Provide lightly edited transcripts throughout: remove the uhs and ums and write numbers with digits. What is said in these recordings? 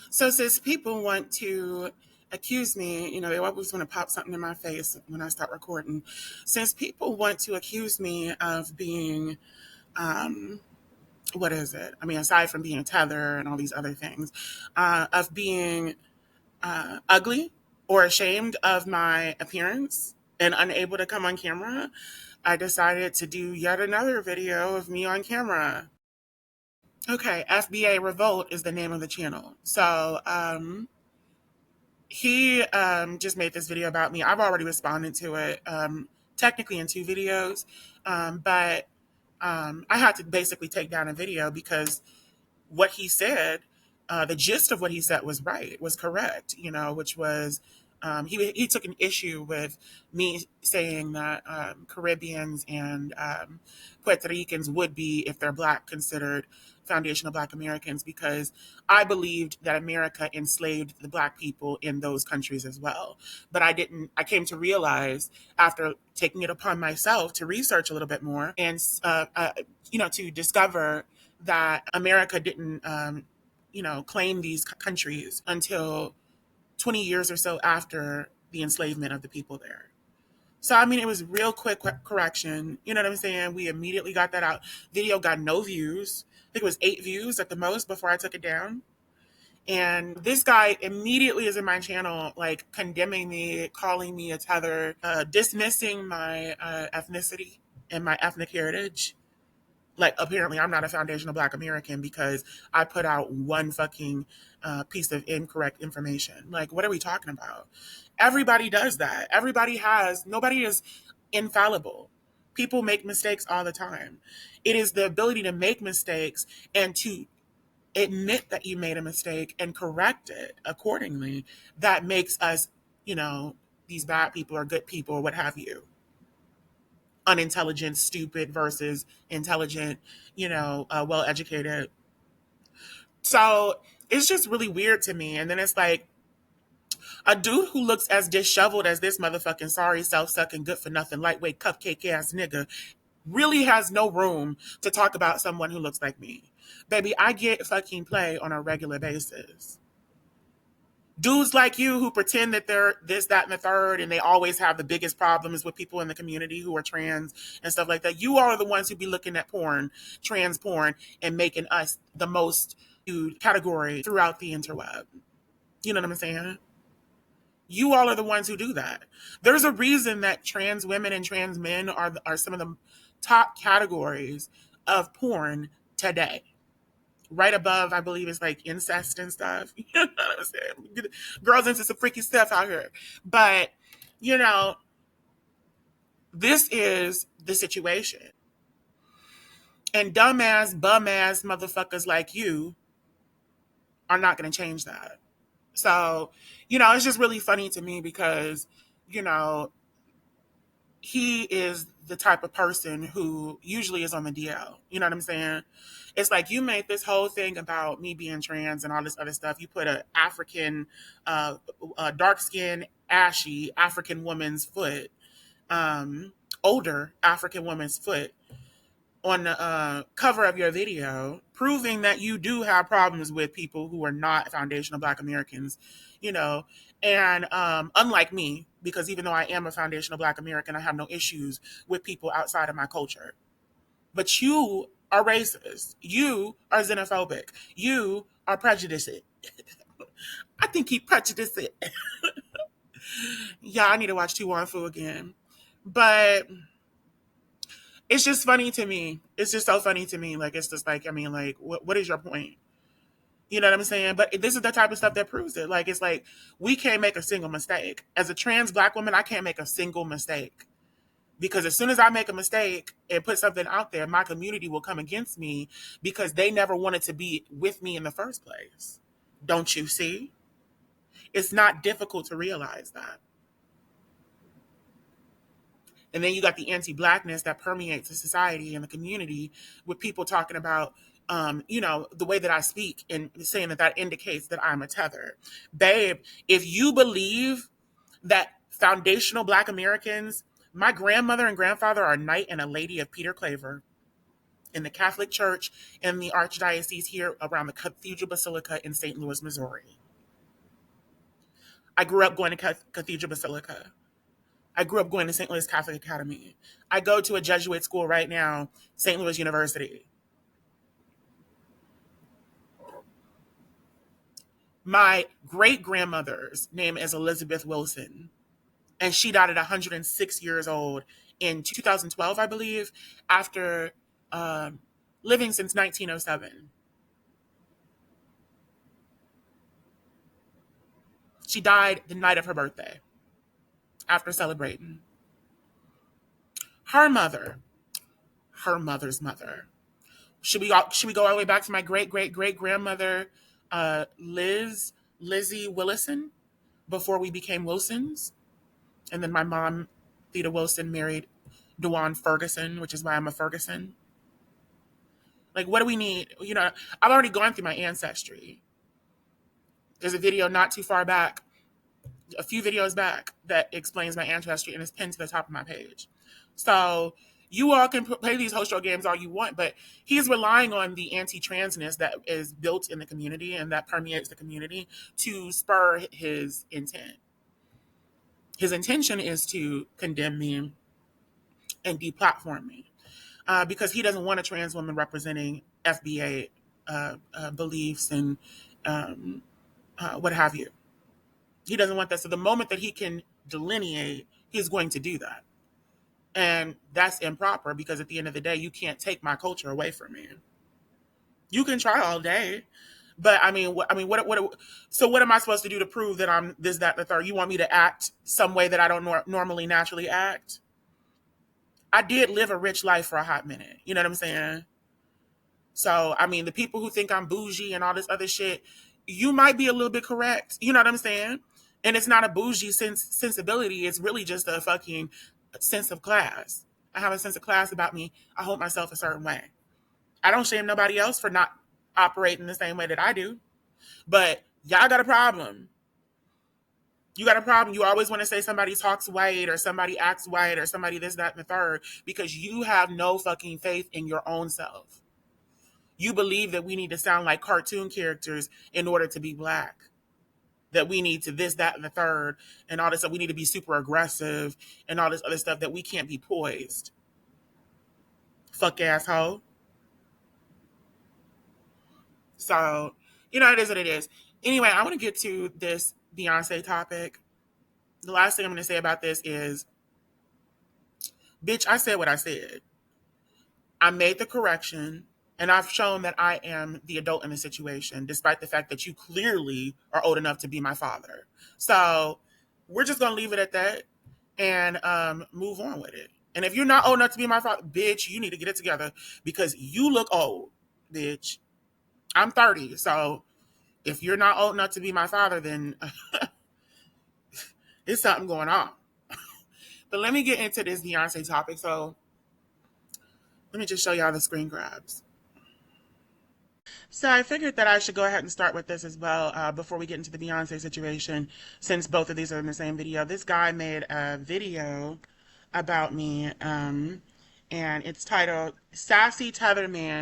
So since people want to accuse me, they always want to pop something in my face when I start recording. Since people want to accuse me of being, um, what is it? I mean, aside from being a tether and all these other things, of being ugly or ashamed of my appearance and unable to come on camera, I decided to do yet another video of me on camera. Okay, FBA Revolt is the name of the channel. So, he just made this video about me. I've already responded to it, technically in two videos, but I had to basically take down a video because what he said, the gist of what he said was right, was correct, which was he took an issue with me saying that Caribbeans and Puerto Ricans would be, if they're Black, considered foundational Black Americans because I believed that America enslaved the Black people in those countries as well. But I didn't, I came to realize after taking it upon myself to research a little bit more and, to discover that America didn't, claim these countries until 20 years or so after the enslavement of the people there. So, I mean, it was real quick correction. You know what I'm saying? We immediately got that out. Video got no views. I think it was 8 views at the most before I took it down. And this guy immediately is in my channel, like condemning me, calling me a tether, dismissing my ethnicity and my ethnic heritage. Like, apparently I'm not a foundational Black American because I put out one fucking piece of incorrect information. Like, what are we talking about? Everybody does that. Nobody is infallible. People make mistakes all the time. It is the ability to make mistakes and to admit that you made a mistake and correct it accordingly that makes us, these bad people or good people or what have you. Unintelligent, stupid versus intelligent, well educated. So it's just really weird to me. And then it's like a dude who looks as disheveled as this motherfucking sorry, self sucking, good for nothing, lightweight, cupcake ass nigga really has no room to talk about someone who looks like me. Baby, I get fucking play on a regular basis. Dudes like you who pretend that they're this, that, and the third, and they always have the biggest problems with people in the community who are trans and stuff like that. You are the ones who be looking at porn, trans porn, and making us the most viewed category throughout the interweb. You know what I'm saying? You all are the ones who do that. There's a reason that trans women and trans men are some of the top categories of porn today. Right above, I believe, is like incest and stuff. You know what I'm saying? Girls into some freaky stuff out here. But, this is the situation. And dumbass, bum-ass motherfuckers like you are not going to change that. So, it's just really funny to me because, you know, he is the type of person who usually is on the DL. You know what I'm saying? It's like you made this whole thing about me being trans and all this other stuff. You put a African, dark skinned, ashy African woman's foot, older African woman's foot on the cover of your video, proving that you do have problems with people who are not foundational Black Americans, and unlike me, because even though I am a foundational Black American, I have no issues with people outside of my culture. But you are racist. You are xenophobic. You are prejudiced. I think he prejudiced it. Yeah, I need to watch Tu Wong Fu again. But it's just funny to me. It's just so funny to me. Like, it's just like, I mean, like, what is your point? You know what I'm saying? But this is the type of stuff that proves it. Like, it's like, we can't make a single mistake. As a trans Black woman, I can't make a single mistake. Because as soon as I make a mistake and put something out there, my community will come against me because they never wanted to be with me in the first place. Don't you see? It's not difficult to realize that. And then you got the anti-Blackness that permeates the society and the community with people talking about, the way that I speak and saying that indicates that I'm a tether. Babe, if you believe that foundational Black Americans, my grandmother and grandfather are a knight and a lady of Peter Claver. in the Catholic Church in the Archdiocese here around the Cathedral Basilica in St. Louis, Missouri. I grew up going to Cathedral Basilica. I grew up going to St. Louis Catholic Academy. I go to a Jesuit school right now, St. Louis University. My great grandmother's name is Elizabeth Wilson, and she died at 106 years old in 2012, I believe, after um, living since 1907. She died the night of her birthday after celebrating. Her mother, her mother's mother. Should we go all the way back to my great great great grandmother, Lizzie Willison, before we became Wilsons, and then my mom, Theda Wilson, married Dewan Ferguson, which is why I'm a Ferguson. Like, what do we need? I've already gone through my ancestry. There's a video not too far back, a few videos back, that explains my ancestry, and it's pinned to the top of my page. So you all can play these host show games all you want, but he's relying on the anti-transness that is built in the community and that permeates the community to spur his intent. His intention is to condemn me and deplatform me because he doesn't want a trans woman representing FBA beliefs and what have you. He doesn't want that. So the moment that he can delineate, he's going to do that. And that's improper because at the end of the day, you can't take my culture away from me. You can try all day, but so what am I supposed to do to prove that I'm this, that, the third? You want me to act some way that I don't normally naturally act? I did live a rich life for a hot minute. You know what I'm saying? So, the people who think I'm bougie and all this other shit, you might be a little bit correct. You know what I'm saying? And it's not a bougie sensibility. It's really just a fucking sense of class. I have a sense of class about me. I hold myself a certain way. I don't shame nobody else for not operating the same way that I do. But y'all got a problem. You got a problem. You always want to say somebody talks white or somebody acts white or somebody this, that, and the third because you have no fucking faith in your own self. You believe that we need to sound like cartoon characters in order to be black. That we need to this, that, and the third, and all this stuff. We need to be super aggressive and all this other stuff that we can't be poised. Fuck asshole. So, it is what it is. Anyway, I want to get to this Beyonce topic. The last thing I'm going to say about this is, bitch, I said what I said. I made the correction. And I've shown that I am the adult in the situation, despite the fact that you clearly are old enough to be my father. So we're just going to leave it at that and move on with it. And if you're not old enough to be my father, bitch, you need to get it together because you look old, bitch. I'm 30. So if you're not old enough to be my father, then there's something going on. But let me get into this Beyonce topic. So let me just show y'all the screen grabs. So I figured that I should go ahead and start with this as well before we get into the Beyonce situation, since both of these are in the same video. This guy made a video about me, and it's titled Sassy Tether Mad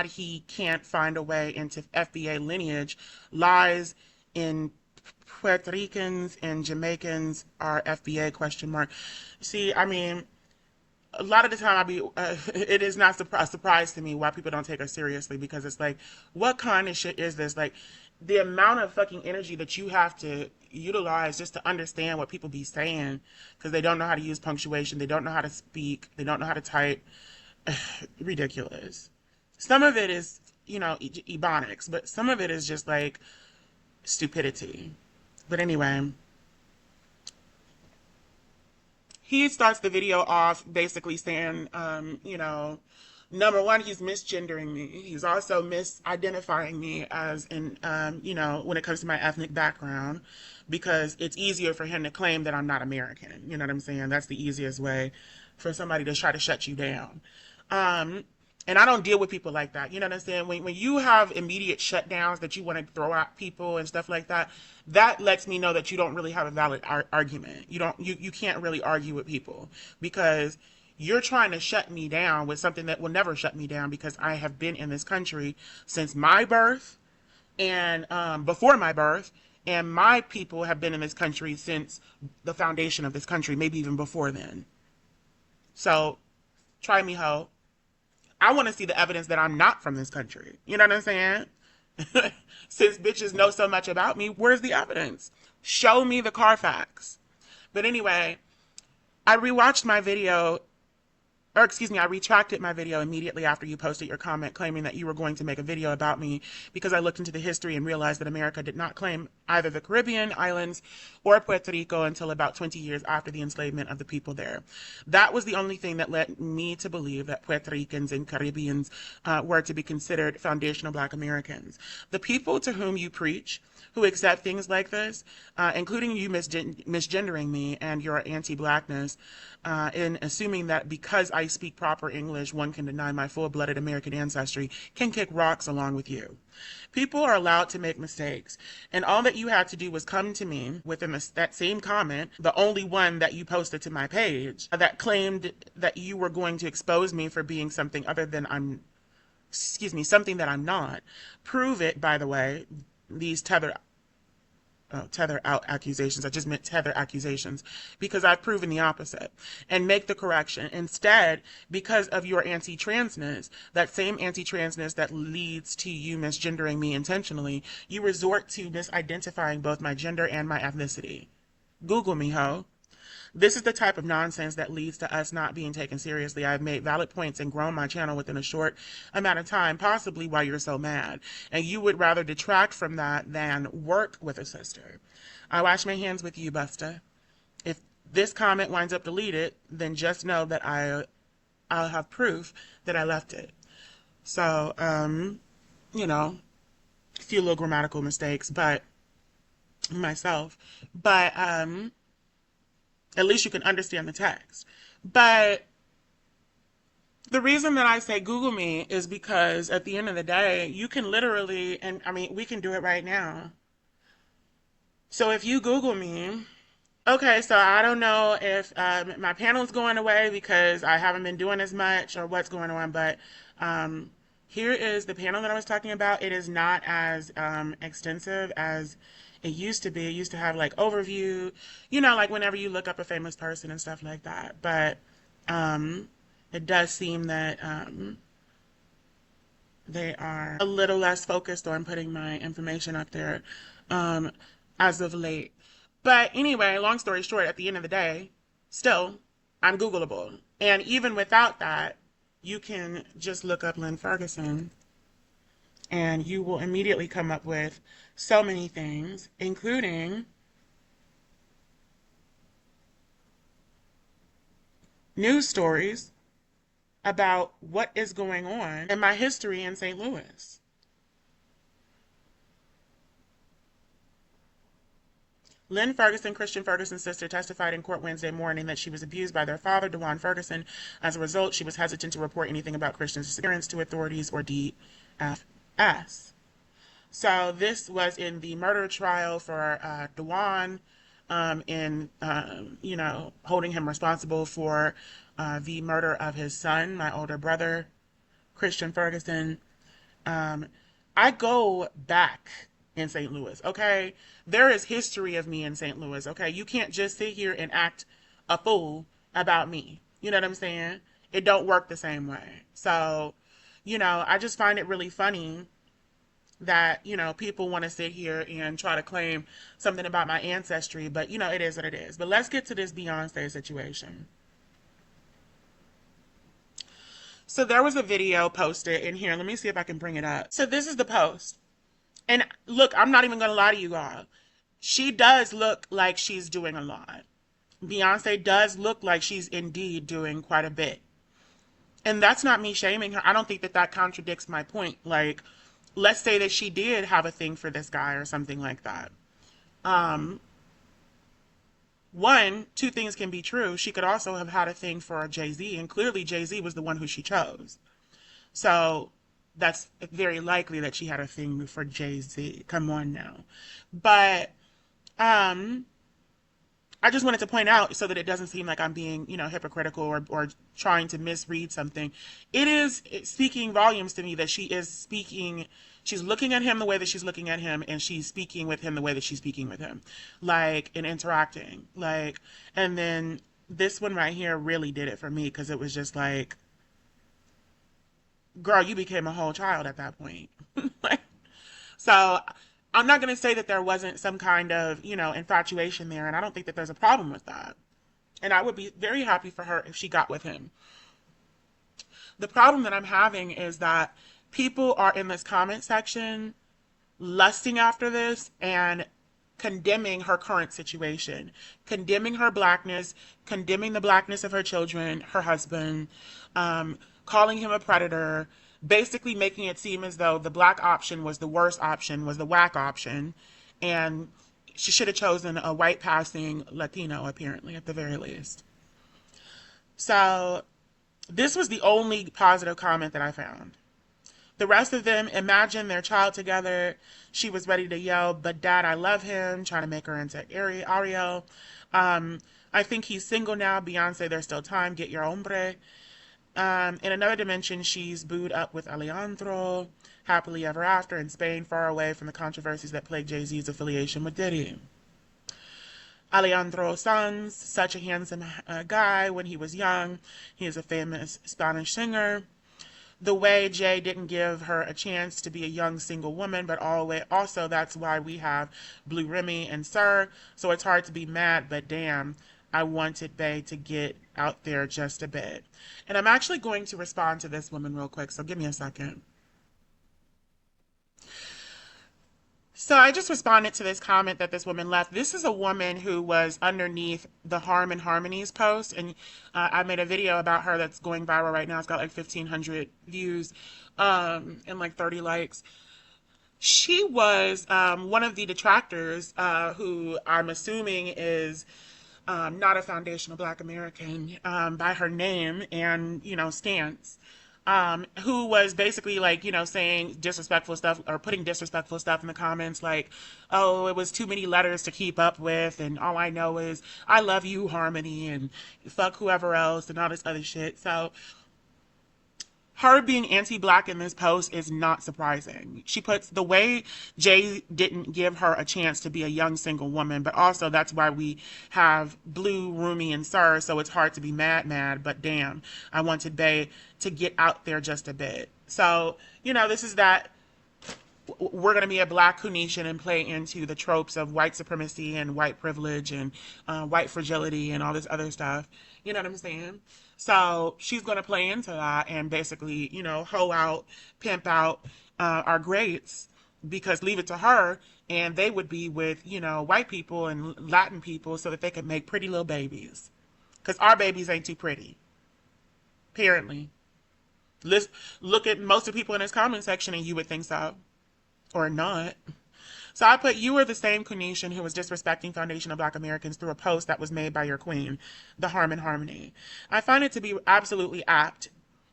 He Can't Find a Way into FBA Lineage, Lies in Puerto Ricans and Jamaicans are FBA ? See, a lot of the time it is not a surprise to me why people don't take us seriously because it's like, what kind of shit is this? Like, the amount of fucking energy that you have to utilize just to understand what people be saying because they don't know how to use punctuation, they don't know how to speak, they don't know how to type. Ridiculous. Some of it is, ebonics, but some of it is just like stupidity. But anyway, he starts the video off basically saying, number one, he's misgendering me. He's also misidentifying me as when it comes to my ethnic background, because it's easier for him to claim that I'm not American. You know what I'm saying? That's the easiest way for somebody to try to shut you down. And I don't deal with people like that. You know what I'm saying? When you have immediate shutdowns that you want to throw at people and stuff like that, that lets me know that you don't really have a valid argument. You can't really argue with people because You're trying to shut me down with something that will never shut me down, because I have been in this country since my birth and before my birth, and my people have been in this country since the foundation of this country, maybe even before then. So try me, ho. I want to see the evidence that I'm not from this country. You know what I'm saying? Since bitches know so much about me, where's the evidence? Show me the Carfax. But anyway, I rewatched my video, or excuse me, I retracted my video immediately after you posted your comment claiming that you were going to make a video about me, because I looked into the history and realized that America did not claim either the Caribbean islands or Puerto Rico until about 20 years after the enslavement of the people there. That was the only thing that led me to believe that Puerto Ricans and Caribbeans were to be considered foundational Black Americans. The people to whom you preach, who accept things like this, including you misgendering me and your anti-blackness, in assuming that because I speak proper English, one can deny my full-blooded American ancestry, can kick rocks along with you. People are allowed to make mistakes, and all that you had to do was come to me within that same comment, the only one that you posted to my page, that claimed that you were going to expose me for being something other than something that I'm not. Prove it, by the way. These tether out accusations. I just meant tether accusations, because I've proven the opposite, and make the correction. Instead, because of your anti-transness, that same anti-transness that leads to you misgendering me intentionally, you resort to misidentifying both my gender and my ethnicity. Google me, ho. This is the type of nonsense that leads to us not being taken seriously. I've made valid points and grown my channel within a short amount of time, possibly why you're so mad. And you would rather detract from that than work with a sister. I wash my hands with you, Busta. If this comment winds up deleted, then just know that I'll have proof that I left it. So, you know, a few little grammatical mistakes, but at least you can understand the text. But the reason that I say Google me is because at the end of the day, you can literally, and I mean, we can do it right now. So if you Google me, okay, so I don't know if my panel's going away because I haven't been doing as much or what's going on, but here is the panel that I was talking about. It is not as extensive as it used to be. It used to have like overview, you know, like whenever you look up a famous person and stuff like that. But it does seem that they are a little less focused on putting my information up there as of late. But anyway, long story short, at the end of the day, still, I'm Googleable. And even without that, you can just look up Lynn Ferguson and you will immediately come up with so many things, including news stories about what is going on in my history in St. Louis. Lynn Ferguson, Christian Ferguson's sister, testified in court Wednesday morning that she was abused by their father, DeJuan Ferguson. As a result, she was hesitant to report anything about Christian's disappearance to authorities or DFS. So this was in the murder trial for DeJuan, you know, holding him responsible for the murder of his son, my older brother, Christian Ferguson. I go back in St. Louis, okay? There is history of me in St. Louis, okay? You can't just sit here and act a fool about me. You know what I'm saying? It don't work the same way. So, you know, I just find it really funny that, you know, people want to sit here and try to claim something about my ancestry, but, you know, it is what it is. But let's get to this Beyoncé situation. So there was a video posted in here. Let me see if I can bring it up. So this is the post. And look, I'm not even going to lie to you all. She does look like she's doing a lot. Beyoncé does look like she's indeed doing quite a bit. And that's not me shaming her. I don't think that that contradicts my point. Like, let's say that she did have a thing for this guy or something like that. Two things can be true. She could also have had a thing for Jay-Z, and clearly Jay-Z was the one who she chose. So that's very likely that she had a thing for Jay-Z. Come on now. But I just wanted to point out so that it doesn't seem like I'm being, hypocritical or trying to misread something. It is speaking volumes to me that she's looking at him the way that she's looking at him, and she's speaking with him the way that she's speaking with him, like, and interacting. Like, and then this one right here really did it for me because it was just like, girl, you became a whole child at that point. Like, so I'm not going to say that there wasn't some kind of, infatuation there, and I don't think that there's a problem with that. And I would be very happy for her if she got with him. The problem that I'm having is that people are in this comment section lusting after this and condemning her current situation, condemning her blackness, condemning the blackness of her children, her husband, calling him a predator, basically making it seem as though the black option was the worst option, was the whack option, and she should have chosen a white passing Latino, apparently, at the very least. So this was the only positive comment that I found. The rest of them imagine their child together. She was ready to yell, but Dad, I love him, trying to make her into Ariel. I think he's single now. Beyonce, there's still time. Get your hombre. In another dimension, she's booed up with Alejandro, happily ever after in Spain, far away from the controversies that plague Jay-Z's affiliation with Diddy. Alejandro Sanz, such a handsome guy when he was young. He is a famous Spanish singer. The way Jay didn't give her a chance to be a young single woman, but also that's why we have Blue Remy and Sir. So it's hard to be mad, but damn, I wanted Bay to get out there just a bit. And I'm actually going to respond to this woman real quick, so give me a second. So I just responded to this comment that this woman left. This is a woman who was underneath the Harm and Harmonies post, and I made a video about her that's going viral right now. It's got like 1,500 views and like 30 likes. She was one of the detractors who I'm assuming is not a foundational Black American by her name and, stance. Who was basically like, saying disrespectful stuff or putting disrespectful stuff in the comments like, oh, it was too many letters to keep up with, and all I know is I love you, Harmony, and fuck whoever else, and all this other shit. So her being anti-Black in this post is not surprising. She puts the way Jay didn't give her a chance to be a young single woman, but also that's why we have Blue, Rumi, and Sir, so it's hard to be mad, but damn, I wanted Bay to get out there just a bit. So, this is that we're going to be a Black nation and play into the tropes of white supremacy and white privilege and white fragility and all this other stuff. You know what I'm saying? So she's going to play into that and basically, hoe out, pimp out our greats, because leave it to her and they would be with, white people and Latin people so that they could make pretty little babies. Because our babies ain't too pretty. Apparently. Let's look at most of the people in this comment section and you would think so. Or not. So I put, you are the same Queenation who was disrespecting foundational Black Americans through a post that was made by your queen, the Harm and Harmony. I find it to be absolutely apt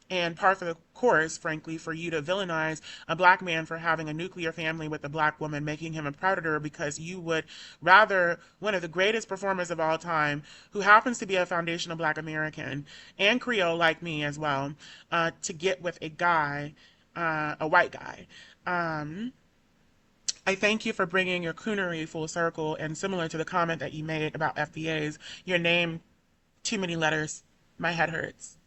and par for the course, frankly, for you to villainize a Black man for having a nuclear family with a Black woman, making him a predator, because you would rather one of the greatest performers of all time, who happens to be a foundational Black American and Creole like me as well, to get with a guy, a white guy. I thank you for bringing your coonery full circle, and similar to the comment that you made about FBAs, your name, too many letters, my head hurts.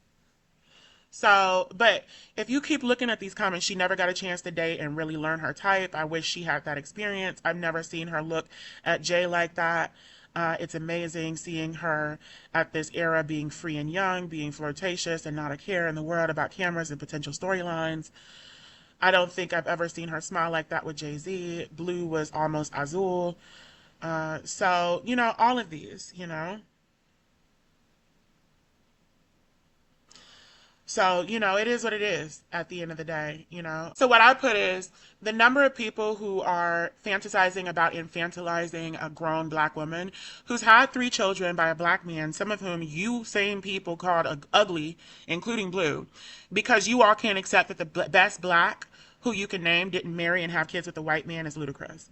So, but if you keep looking at these comments, she never got a chance to date and really learn her type. I wish she had that experience. I've never seen her look at Jay like that. It's amazing seeing her at this era being free and young, being flirtatious and not a care in the world about cameras and potential storylines. I don't think I've ever seen her smile like that with Jay-Z. Blue was almost azul. So, all of these, So, it is what it is at the end of the day, So what I put is the number of people who are fantasizing about infantilizing a grown Black woman who's had 3 children by a Black man, some of whom you same people called ugly, including Blue, because you all can't accept that the best Black who you can name didn't marry and have kids with a white man, is ludicrous.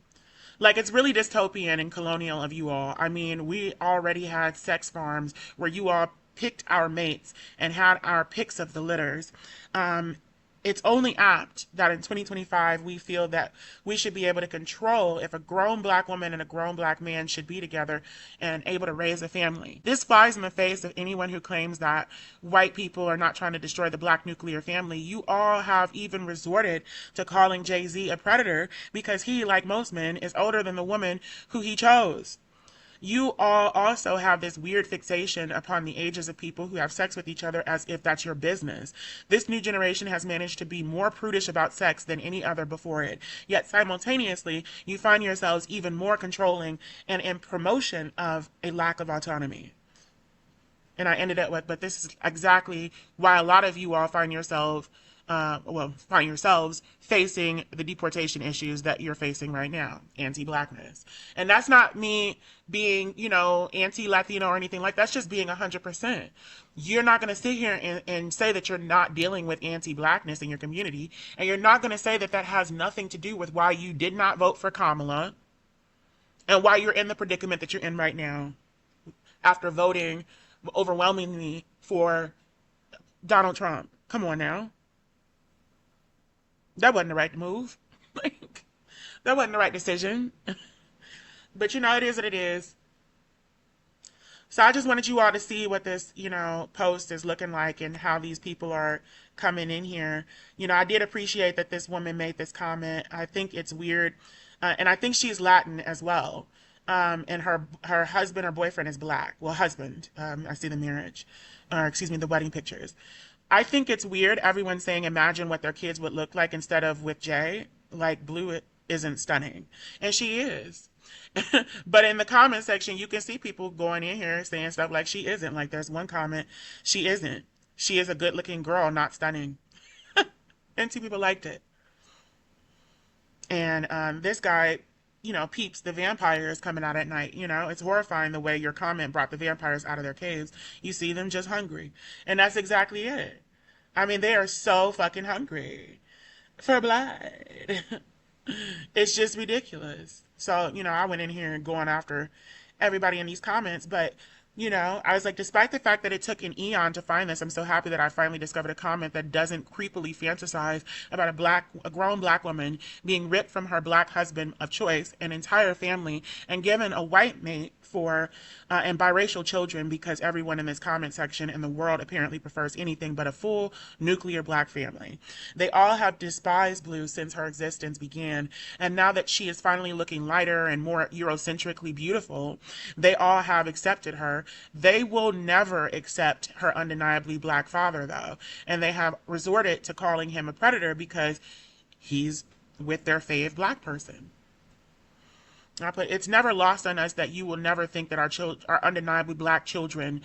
Like, it's really dystopian and colonial of you all. I mean, we already had sex farms where you all picked our mates and had our picks of the litters. It's only apt that in 2025 we feel that we should be able to control if a grown black woman and a grown black man should be together and able to raise a family. This flies in the face of anyone who claims that white people are not trying to destroy the black nuclear family. You all have even resorted to calling Jay-Z a predator because he, like most men, is older than the woman who he chose. You all also have this weird fixation upon the ages of people who have sex with each other as if that's your business. This new generation has managed to be more prudish about sex than any other before it. Yet simultaneously, you find yourselves even more controlling and in promotion of a lack of autonomy. And I ended up with, but this is exactly why a lot of you all find yourselves facing the deportation issues that you're facing right now, anti-blackness. And that's not me being, anti-Latino or anything like that. That's just being 100%. You're not going to sit here and say that you're not dealing with anti-blackness in your community. And you're not going to say that that has nothing to do with why you did not vote for Kamala and why you're in the predicament that you're in right now after voting overwhelmingly for Donald Trump. Come on now. That wasn't the right move. That wasn't the right decision. But it is what it is. So I just wanted you all to see what this, post is looking like and how these people are coming in here. I did appreciate that this woman made this comment. I think it's weird. And I think she's Latin as well. And her husband or boyfriend is black. Well, husband. I see the marriage. Or, excuse me, the wedding pictures. I think it's weird everyone saying imagine what their kids would look like instead of with Jay. Like, Blue isn't stunning. And she is. But in the comment section, you can see people going in here saying stuff like she isn't. Like, there's one comment, she isn't. She is a good-looking girl, not stunning. And two people liked it. And this guy, peeps the vampires coming out at night. It's horrifying the way your comment brought the vampires out of their caves. You see them just hungry. And that's exactly it. I mean, they are so fucking hungry for blood. It's just ridiculous. So, I went in here and going after everybody in these comments, but I was like, despite the fact that it took an eon to find this, I'm so happy that I finally discovered a comment that doesn't creepily fantasize about a grown black woman being ripped from her black husband of choice, an entire family, and given a white mate and biracial children because everyone in this comment section in the world apparently prefers anything but a full nuclear black family. They all have despised Blue since her existence began, and now that she is finally looking lighter and more Eurocentrically beautiful, they all have accepted her. They will never accept her undeniably black father, though, and they have resorted to calling him a predator because he's with their fave black person. It's never lost on us that you will never think that our undeniably black children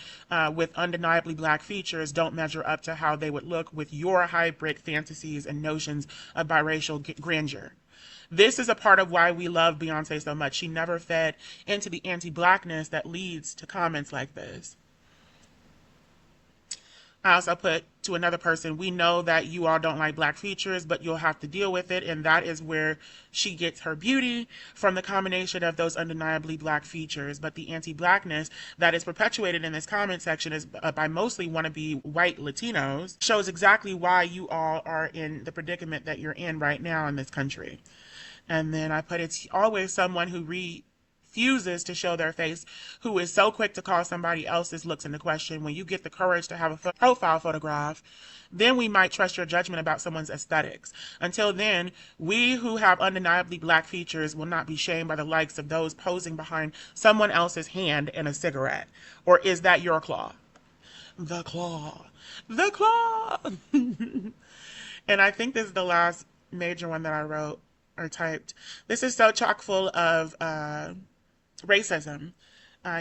with undeniably black features don't measure up to how they would look with your hybrid fantasies and notions of biracial grandeur. This is a part of why we love Beyoncé so much. She never fed into the anti-blackness that leads to comments like this. I also put to another person, we know that you all don't like black features, but you'll have to deal with it. And that is where she gets her beauty, from the combination of those undeniably black features. But the anti-blackness that is perpetuated in this comment section is by mostly wannabe white Latinos, shows exactly why you all are in the predicament that you're in right now in this country. And then I put, it's always someone who refuses to show their face, who is so quick to call somebody else's looks into question. When you get the courage to have a profile photograph, then we might trust your judgment about someone's aesthetics. Until then, we who have undeniably black features will not be shamed by the likes of those posing behind someone else's hand and a cigarette. Or is that your claw? The claw. The claw! And I think this is the last major one that I wrote or typed. This is so chock full of racism.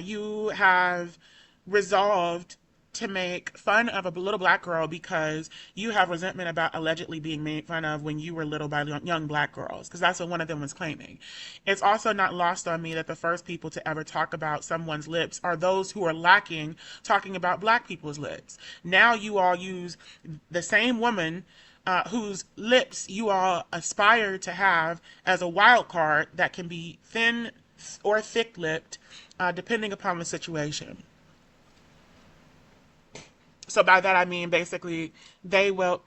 You have resolved to make fun of a little black girl because you have resentment about allegedly being made fun of when you were little by young black girls, because that's what one of them was claiming. It's also not lost on me that the first people to ever talk about someone's lips are those who are lacking talking about black people's lips. Now you all use the same woman whose lips you all aspire to have as a wild card that can be thin or thick-lipped, depending upon the situation. So by that I mean basically they will.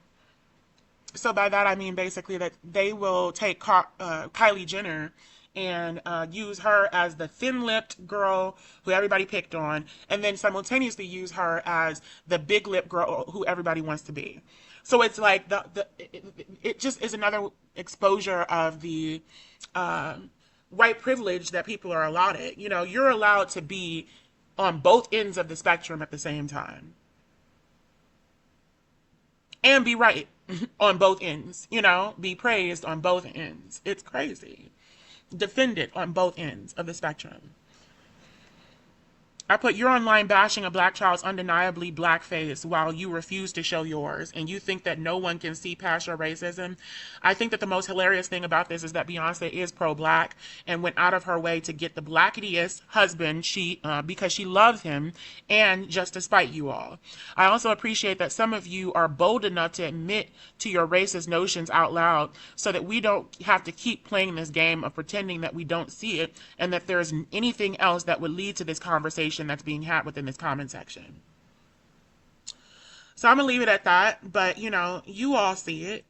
So by that I mean basically that they will take Kylie Jenner and use her as the thin-lipped girl who everybody picked on, and then simultaneously use her as the big-lip girl who everybody wants to be. So it's like it just is another exposure of the white privilege that people are allotted. You know, you're allowed to be on both ends of the spectrum at the same time and be right on both ends, you know, be praised on both ends. It's crazy. Defended on both ends of the spectrum. I put, you're online bashing a black child's undeniably black face while you refuse to show yours, and you think that no one can see past your racism. I think that the most hilarious thing about this is that Beyonce is pro-black and went out of her way to get the blackest husband because she loves him, and just to spite you all. I also appreciate that some of you are bold enough to admit to your racist notions out loud so that we don't have to keep playing this game of pretending that we don't see it and that there's anything else that would lead to this conversation that's being had within this comment section. So I'm gonna leave it at that, but you know, you all see it.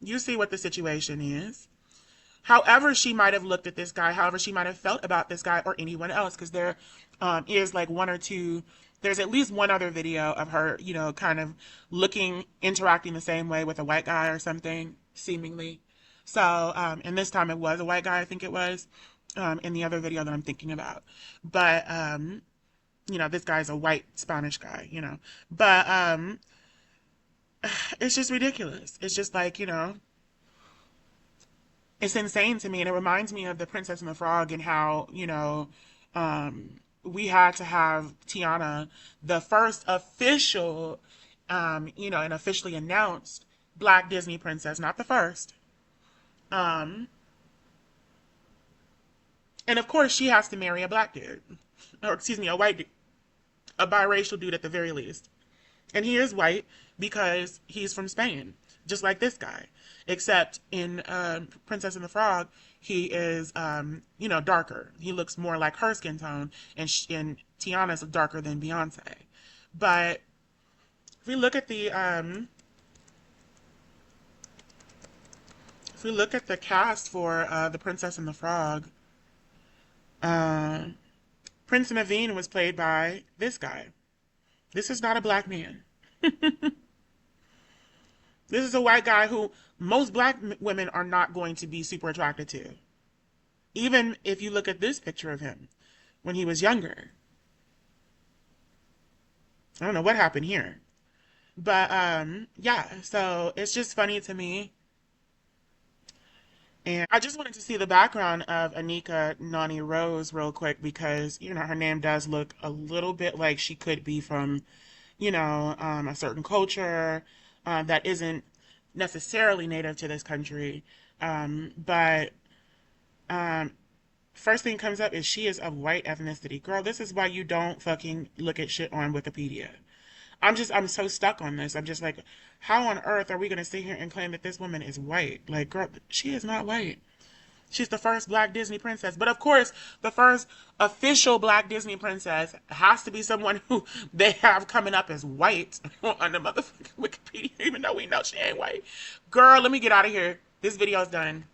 You see what the situation is. However she might have looked at this guy, however she might have felt about this guy or anyone else, because there is like one or two, there's at least one other video of her, you know, kind of interacting the same way with a white guy or something, seemingly. So, and this time it was a white guy, I think it was, in the other video that I'm thinking about. But, you know, this guy's a white Spanish guy, you know. But it's just ridiculous. It's just like, you know, it's insane to me. And it reminds me of the Princess and the Frog and how, you know, we had to have Tiana, the first official, you know, and officially announced Black Disney princess, not the first. And of course, she has to marry a black dude, or excuse me, a white dude, a biracial dude at the very least. And he is white because he's from Spain, just like this guy. Except in Princess and the Frog, he is, you know, darker. He looks more like her skin tone, and Tiana's darker than Beyonce. But if we look at the cast for the Princess and the Frog, Prince Naveen was played by this guy. This is not a black man. This is a white guy who most black women are not going to be super attracted to. Even if you look at this picture of him when he was younger. I don't know what happened here. But, yeah, so it's just funny to me. And I just wanted to see the background of Anika Noni Rose real quick because, you know, her name does look a little bit like she could be from, you know, a certain culture that isn't necessarily native to this country. But first thing comes up is she is of white ethnicity. Girl, this is why you don't fucking look at shit on Wikipedia. I'm so stuck on this. I'm just like, how on earth are we going to sit here and claim that this woman is white? Like, girl, she is not white. She's the first black Disney princess. But of course, the first official black Disney princess has to be someone who they have coming up as white on the motherfucking Wikipedia, even though we know she ain't white. Girl, let me get out of here. This video is done.